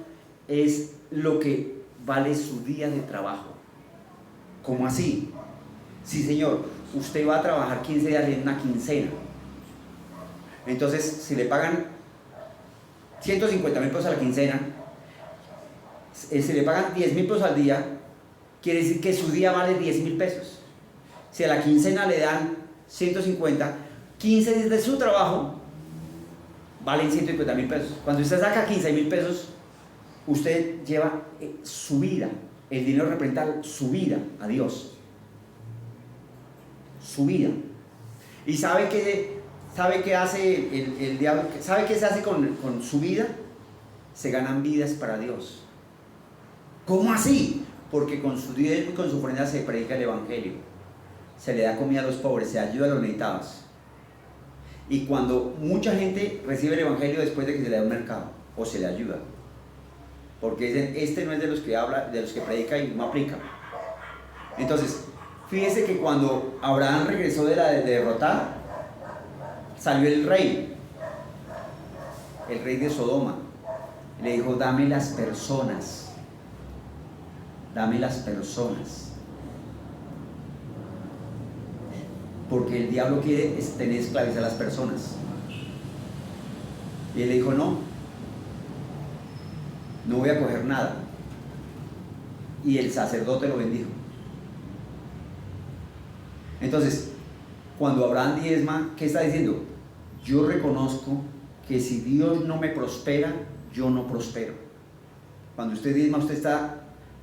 es lo que vale su día de trabajo. ¿Cómo así? Sí, señor, usted va a trabajar 15 días en una quincena. Entonces, si le pagan 150,000 pesos a la quincena, si le pagan 10,000 pesos al día, quiere decir que su día vale 10.000 pesos. Si a la quincena le dan 150, 15 días de su trabajo valen 150.000 pesos. Cuando usted saca 15.000 pesos, usted lleva su vida. El dinero representa su vida a Dios. Su vida. ¿Y sabe qué hace el diablo? ¿Sabe qué se hace con su vida? Se ganan vidas para Dios. ¿Cómo así? Porque con su diezmo y con su ofrenda se predica el evangelio, se le da comida a los pobres, se ayuda a los necesitados. Y cuando mucha gente recibe el evangelio después de que se le da un mercado o se le ayuda, porque dicen, este no es de los que habla, de los que predica y no aplica. Entonces, fíjese que cuando Abraham regresó de la derrotada, salió el rey de Sodoma, le dijo, dame las personas. Porque el diablo quiere tener esclavizadas a las personas. Y él le dijo, no voy a coger nada. Y el sacerdote lo bendijo. Entonces, cuando Abraham diezma, ¿qué está diciendo? Yo reconozco que si Dios no me prospera, yo no prospero. Cuando usted diezma, usted está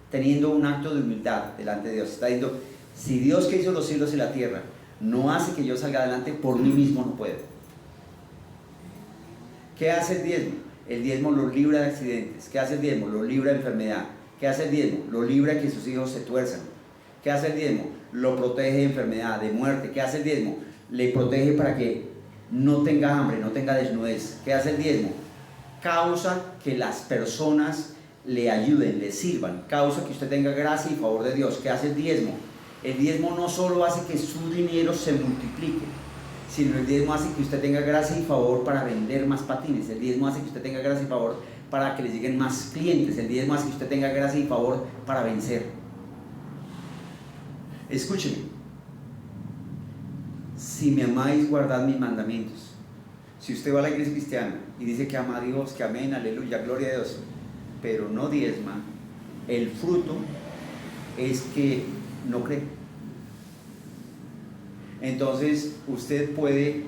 teniendo un acto de humildad delante de Dios. Está diciendo, si Dios que hizo los cielos y la tierra no hace que yo salga adelante, por mí mismo no puedo. ¿Qué hace el diezmo? El diezmo lo libra de accidentes. ¿Qué hace el diezmo? Lo libra de enfermedad. ¿Qué hace el diezmo? Lo libra de que sus hijos se tuerzan. ¿Qué hace el diezmo? Lo protege de enfermedad, de muerte. ¿Qué hace el diezmo? Le protege para que no tenga hambre, no tenga desnudez. ¿Qué hace el diezmo? Causa que las personas le ayuden, le sirvan. Causa que usted tenga gracia y favor de Dios. ¿Qué hace el diezmo? El diezmo no solo hace que su dinero se multiplique, sino el diezmo hace que usted tenga gracia y favor para vender más patines. El diezmo hace que usted tenga gracia y favor para que le lleguen más clientes. El diezmo hace que usted tenga gracia y favor para vencer. Escúcheme. Si me amáis, guardad mis mandamientos. Si usted va a la iglesia cristiana y dice que ama a Dios, que amén, aleluya, gloria a Dios, pero no diezma, el fruto es que no cree. Entonces usted puede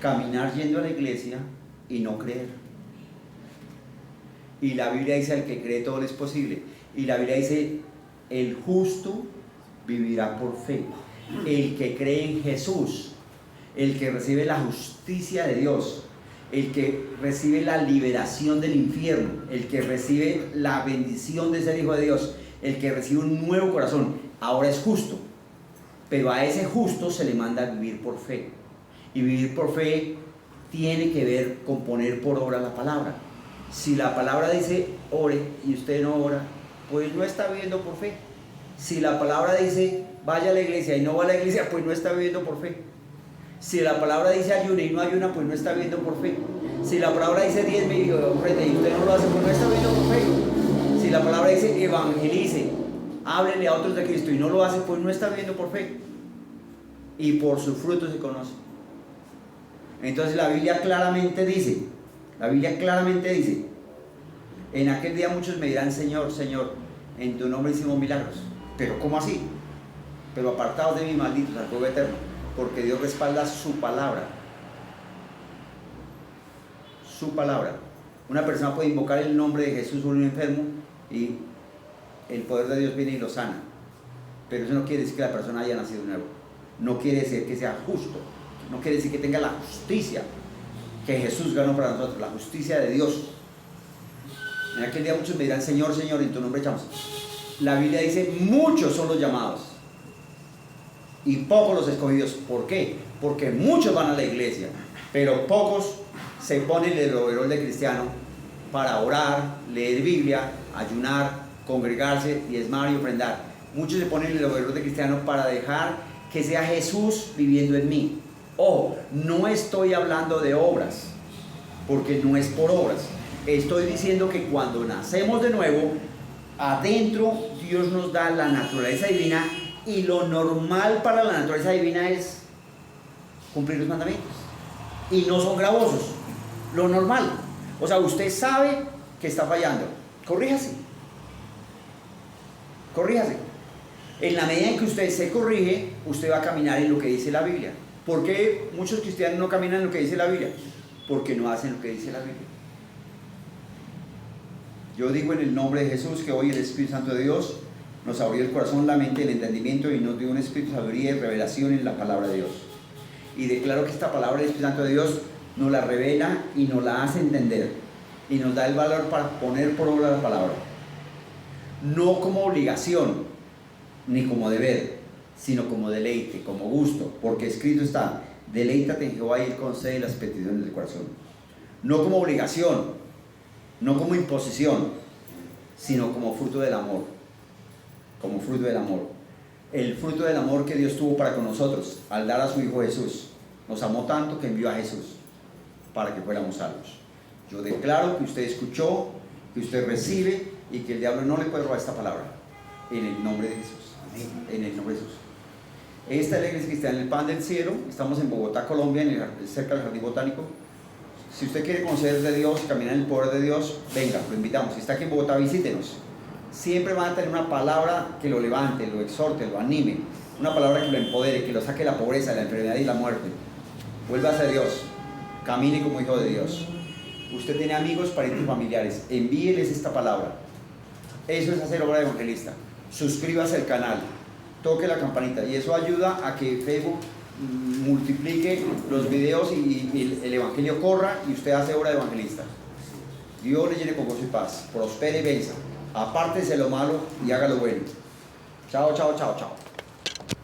caminar yendo a la iglesia y no creer. Y la Biblia dice, al que cree todo le es posible. Y la Biblia dice, el justo vivirá por fe. El que cree en Jesús, el que recibe la justicia de Dios, el que recibe la liberación del infierno, el que recibe la bendición de ser hijo de Dios, el que recibe un nuevo corazón, ahora es justo. Pero a ese justo se le manda a vivir por fe. Y vivir por fe tiene que ver con poner por obra la palabra. Si la palabra dice ore y usted no ora, pues no está viviendo por fe. Si la palabra dice vaya a la iglesia y no va a la iglesia, pues no está viviendo por fe. Si la palabra dice ayune y no ayuna, pues no está viviendo por fe. Si la palabra dice diezme y ofrende y usted no lo hace, pues no está viviendo por fe. Si la palabra dice evangelice, háblele a otros de Cristo y no lo hace, pues no está viviendo por fe. Y por sus frutos se conoce. Entonces la Biblia claramente dice, en aquel día muchos me dirán, Señor, Señor, en tu nombre hicimos milagros. Pero ¿cómo así? Pero apartados de mí, malditos, al fuego eterno. Porque Dios respalda su palabra. Su palabra. Una persona puede invocar el nombre de Jesús sobre un enfermo y el poder de Dios viene y lo sana. Pero eso no quiere decir que la persona haya nacido de nuevo. No quiere decir que sea justo. No quiere decir que tenga la justicia que Jesús ganó para nosotros, la justicia de Dios. En aquel día muchos me dirán, Señor, Señor, en tu nombre echamos. La Biblia dice, muchos son los llamados y pocos los escogidos. ¿Por qué? Porque muchos van a la iglesia, pero pocos se ponen el overol de cristiano para orar, leer Biblia, ayunar, congregarse, diezmar y ofrendar. Muchos se ponen el overol de cristiano para dejar que sea Jesús viviendo en mí. Ojo, no estoy hablando de obras, porque no es por obras. Estoy diciendo que cuando nacemos de nuevo, adentro Dios nos da la naturaleza divina, y lo normal para la naturaleza divina es cumplir los mandamientos. Y no son gravosos, lo normal. O sea, usted sabe que está fallando, corríjase. En la medida en que usted se corrige, usted va a caminar en lo que dice la Biblia. ¿Por qué muchos cristianos no caminan en lo que dice la Biblia? Porque no hacen lo que dice la Biblia. Yo digo en el nombre de Jesús que hoy el Espíritu Santo de Dios nos abrió el corazón, la mente, el entendimiento y nos dio un espíritu de sabiduría y revelación en la palabra de Dios. Y declaro que esta palabra del Espíritu Santo de Dios nos la revela y nos la hace entender y nos da el valor para poner por obra la palabra. No como obligación ni como deber, sino como deleite, como gusto, porque escrito está: deleítate en Jehová y Él concede las peticiones del corazón. No como obligación, no como imposición, sino como fruto del amor. Como fruto del amor. El fruto del amor que Dios tuvo para con nosotros al dar a su Hijo Jesús. Nos amó tanto que envió a Jesús para que fuéramos salvos. Yo declaro que usted escuchó, que usted recibe y que el diablo no le puede robar esta palabra. En el nombre de Jesús. En el nombre de Jesús. Esta es la iglesia cristiana, el Pan del Cielo. Estamos en Bogotá, Colombia, cerca del Jardín Botánico. Si usted quiere conocer de Dios, caminar en el poder de Dios, venga, lo invitamos. Si está aquí en Bogotá, visítenos. Siempre van a tener una palabra que lo levante, lo exhorte, lo anime. Una palabra que lo empodere, que lo saque de la pobreza, de la enfermedad y la muerte. Vuelva hacia Dios. Camine como hijo de Dios. Usted tiene amigos, parientes y familiares. Envíeles esta palabra. Eso es hacer obra de evangelista. Suscríbase al canal. Toque la campanita. Y eso ayuda a que Facebook multiplique los videos y el evangelio corra y usted hace obra de evangelista. Dios le llene con gozo y paz. Prospere y venza. Apártese lo malo y haga lo bueno. Chao, chao, chao, chao.